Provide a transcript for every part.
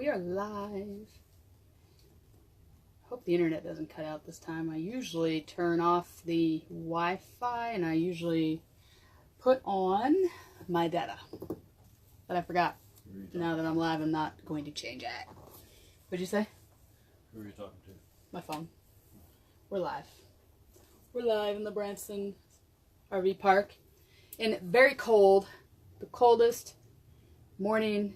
We are live. Hope the internet doesn't cut out this time. I usually turn off the Wi-Fi and I usually put on my data. But I forgot. Now that I'm live, I'm not going to change it. What'd you say? Who are you talking to? My phone. We're live. We're live in the Branson RV Park. And very cold. The coldest morning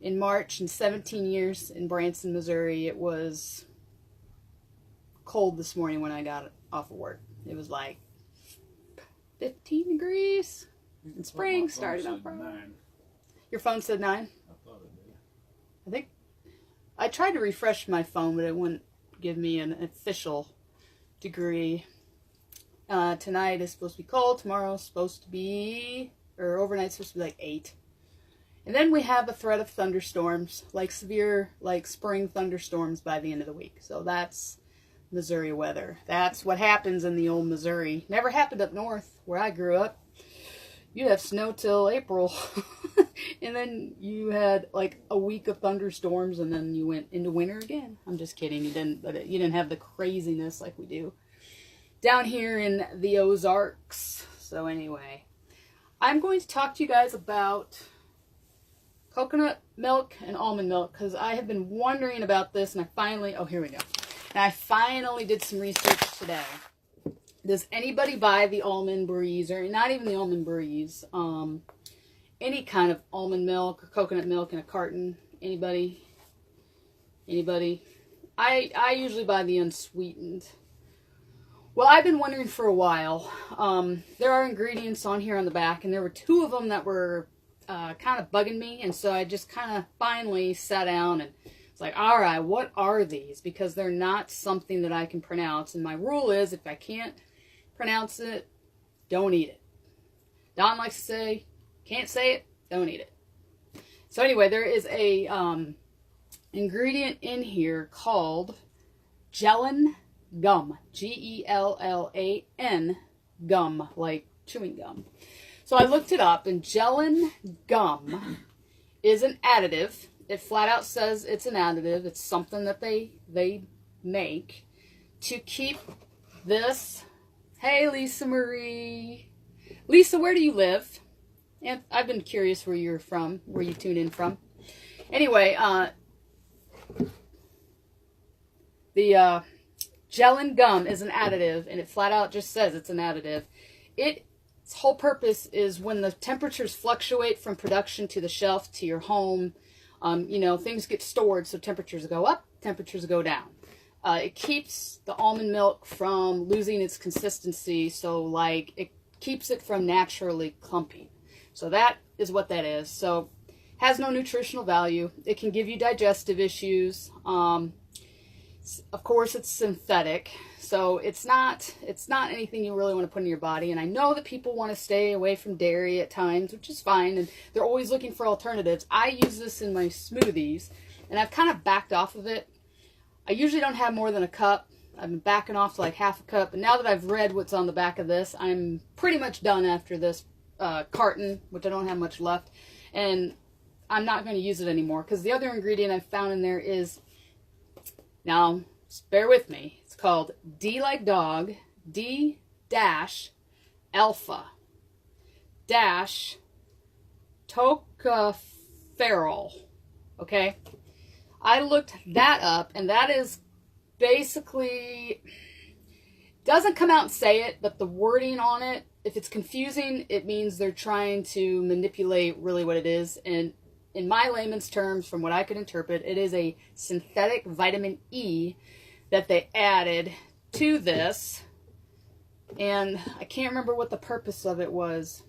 in March in 17 years in Branson, Missouri. It was cold this morning when I got off of work. It was like 15 degrees. And spring started on Friday. Your phone said 9? I thought it did. I think I tried to refresh my phone, but it wouldn't give me an official degree. Tonight is supposed to be cold. Tomorrow is supposed to be, or overnight's supposed to be like 8. And then we have a threat of thunderstorms, like severe, like spring thunderstorms by the end of the week. So that's Missouri weather. That's what happens in the old Missouri. Never happened up north where I grew up. You'd have snow till April. And then you had like a week of thunderstorms and then you went into winter again. I'm just kidding. You didn't have the craziness like we do down here in the Ozarks. So anyway, I'm going to talk to you guys about coconut milk and almond milk because I have been wondering about this and I finally, oh, here we go. And I finally did some research today. Does anybody buy the Almond Breeze, or not even the Almond Breeze, any kind of almond milk or coconut milk in a carton? Anybody? Anybody? I usually buy the unsweetened. Well, I've been wondering for a while. There are ingredients on here on the back, and there were 2 of them that were kind of bugging me, and so I just kind of finally sat down and it's like, all right, what are these? Because they're not something that I can pronounce, and my rule is if I can't pronounce it, don't eat it. Don likes to say, can't say it, don't eat it. So anyway, there is a ingredient in here called gellan gum. Gellan gum, like chewing gum. So I looked it up, and gellan gum is an additive. It flat out says it's an additive. It's something that they make to keep this. Hey, Lisa Marie. Lisa, where do you live? And I've been curious where you're from, where you tune in from. Anyway, the gellan gum is an additive, and it flat out just says it's an additive. Its whole purpose is when the temperatures fluctuate from production to the shelf to your home, things get stored, so temperatures go up, temperatures go down. It keeps the almond milk from losing its consistency, so like it keeps it from naturally clumping. So that is what that is. So has no nutritional value. It can give you digestive issues. Of course, it's synthetic, so it's not anything you really want to put in your body. And I know that people want to stay away from dairy at times, which is fine, and they're always looking for alternatives. I use this in my smoothies, and I've kind of backed off of it. I usually don't have more than a cup. I've been backing off to like half a cup, and now that I've read what's on the back of this, I'm pretty much done after this carton, which I don't have much left, and I'm not going to use it anymore because the other ingredient I found in there is, now just bear with me, it's called D like dog, D dash alpha dash tocopherol. Okay, I looked that up, and that is basically, doesn't come out and say it, but the wording on it, if it's confusing, it means they're trying to manipulate really what it is. And in my layman's terms, from what I could interpret, it is a synthetic vitamin E that they added to this. And I can't remember what the purpose of it was,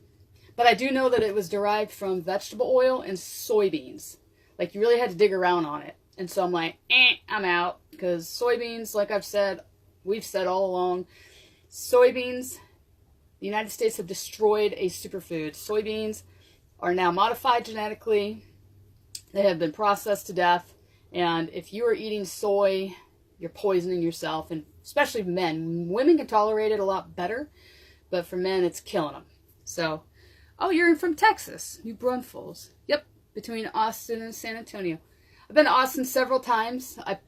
but I do know that it was derived from vegetable oil and soybeans. Like, you really had to dig around on it. And so I'm like, I'm out. Because soybeans, like we've said all along, soybeans, the United States have destroyed a superfood. Soybeans are now modified genetically. They have been processed to death. And if you are eating soy, you're poisoning yourself. And especially men. Women can tolerate it a lot better. But for men, it's killing them. So, oh, you're from Texas. New Braunfels. Yep, between Austin and San Antonio. I've been to Austin several times. I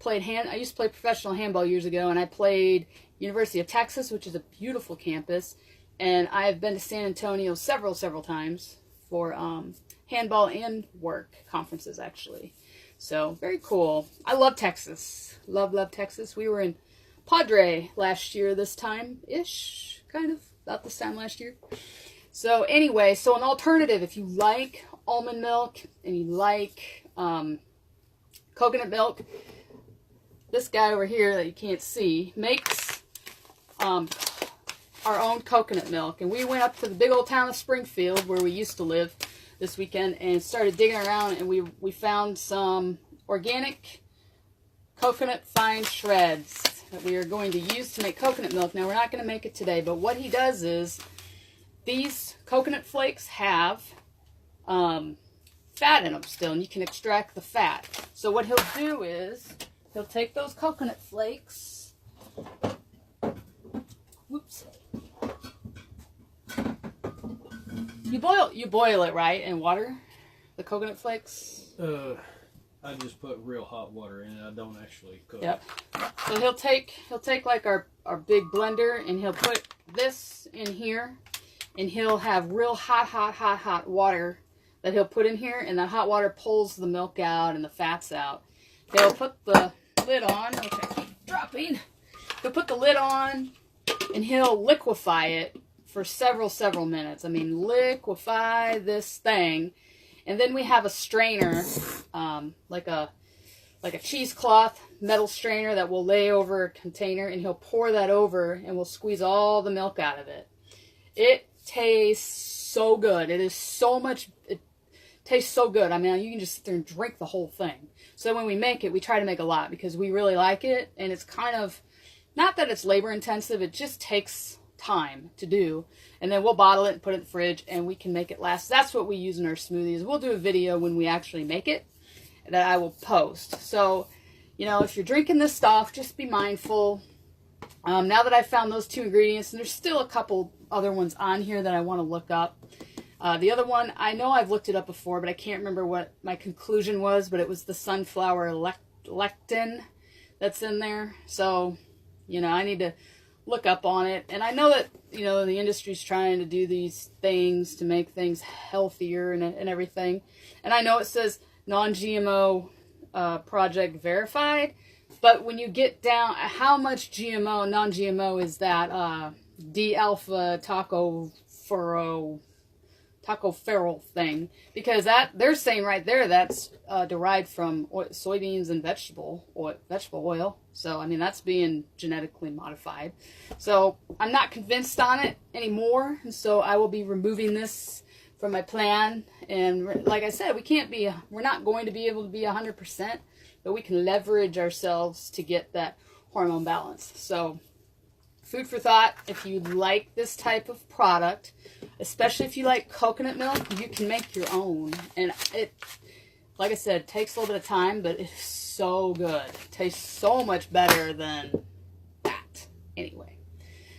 used to play professional handball years ago, and I played University of Texas, which is a beautiful campus. And I've been to San Antonio several times for handball and work conferences, actually. So, very cool. I love Texas. Love Texas. We were in Padre last year this time-ish, kind of, about this time last year. So, anyway, so an alternative, if you like almond milk and you like coconut milk, this guy over here that you can't see makes our own coconut milk. And we went up to the big old town of Springfield, where we used to live, this weekend, and started digging around, and we found some organic coconut fine shreds that we are going to use to make coconut milk. Now, we're not going to make it today, but what he does is these coconut flakes have fat in them still, and you can extract the fat. So what he'll do is he'll take those coconut flakes, whoops, you boil it, right, in water, the coconut flakes? I just put real hot water in it. I don't actually cook. Yep. So he'll take like our big blender, and he'll put this in here, and he'll have real hot water that he'll put in here, and that hot water pulls the milk out and the fats out. He'll put the lid on, which I keep dropping. He'll put the lid on, and he'll liquefy it for several minutes. I mean, liquefy this thing. And then we have a strainer, like a cheesecloth metal strainer that will lay over a container, and he'll pour that over, and we'll squeeze all the milk out of it. It tastes so good. It tastes so good. I mean, you can just sit there and drink the whole thing. So when we make it, we try to make a lot because we really like it, and it's kind of, not that it's labor intensive, it just takes time to do. And then we'll bottle it and put it in the fridge, and we can make it last. That's what we use in our smoothies. We'll do a video when we actually make it that I will post. So, you know, if you're drinking this stuff, just be mindful. Now that I've found those two ingredients, and there's still a couple other ones on here that I want to look up. The other one, I know I've looked it up before, but I can't remember what my conclusion was, but it was the sunflower lectin that's in there. So, you know, I need to look up on it. And I know that, you know, the industry's trying to do these things to make things healthier and everything. And I know it says non-GMO project verified, but when you get down, how much GMO, non-GMO is that D-alpha tocopherol thing? Because that, they're saying right there, that's derived from soybeans and vegetable oil. So, I mean, that's being genetically modified. So, I'm not convinced on it anymore. And so, I will be removing this from my plan. And like I said, we're not going to be able to be 100%, but we can leverage ourselves to get that hormone balance. So, food for thought. If you like this type of product, especially if you like coconut milk, you can make your own. And it, like I said, takes a little bit of time, but it's so good. It tastes so much better than that. Anyway.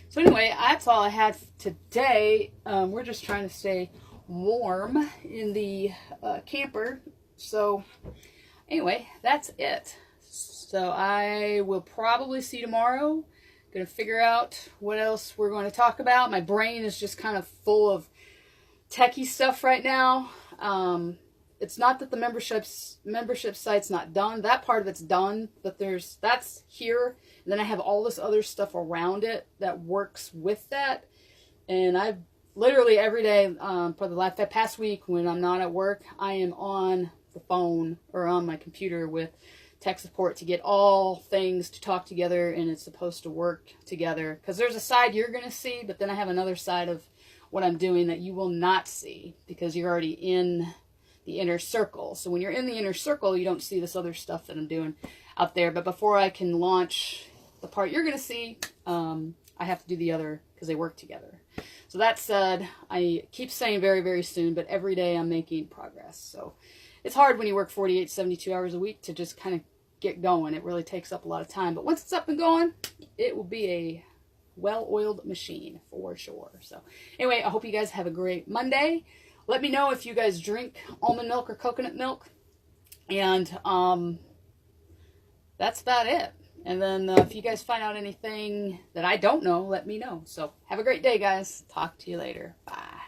So anyway, that's all I had today. We're just trying to stay warm in the camper. So anyway, that's it. So I will probably see you tomorrow. Gonna figure out what else we're going to talk about. My brain is just kind of full of techie stuff right now. It's not that the membership site's not done. That part of it's done, but that's here. And then I have all this other stuff around it that works with that. And I've literally every day for the past week when I'm not at work, I am on the phone or on my computer with tech support to get all things to talk together, and it's supposed to work together. Because there's a side you're going to see, but then I have another side of what I'm doing that you will not see because you're already in the inner circle. So when you're in the inner circle, you don't see this other stuff that I'm doing out there. But before I can launch the part you're going to see, I have to do the other because they work together. So that said, I keep saying very, very soon, but every day I'm making progress. So it's hard when you work 48, 72 hours a week to just kind of get going. It really takes up a lot of time. But once it's up and going, it will be a well-oiled machine for sure. So anyway, I hope you guys have a great Monday. Let me know if you guys drink almond milk or coconut milk. And that's about it. And then if you guys find out anything that I don't know, let me know. So have a great day, guys. Talk to you later. Bye.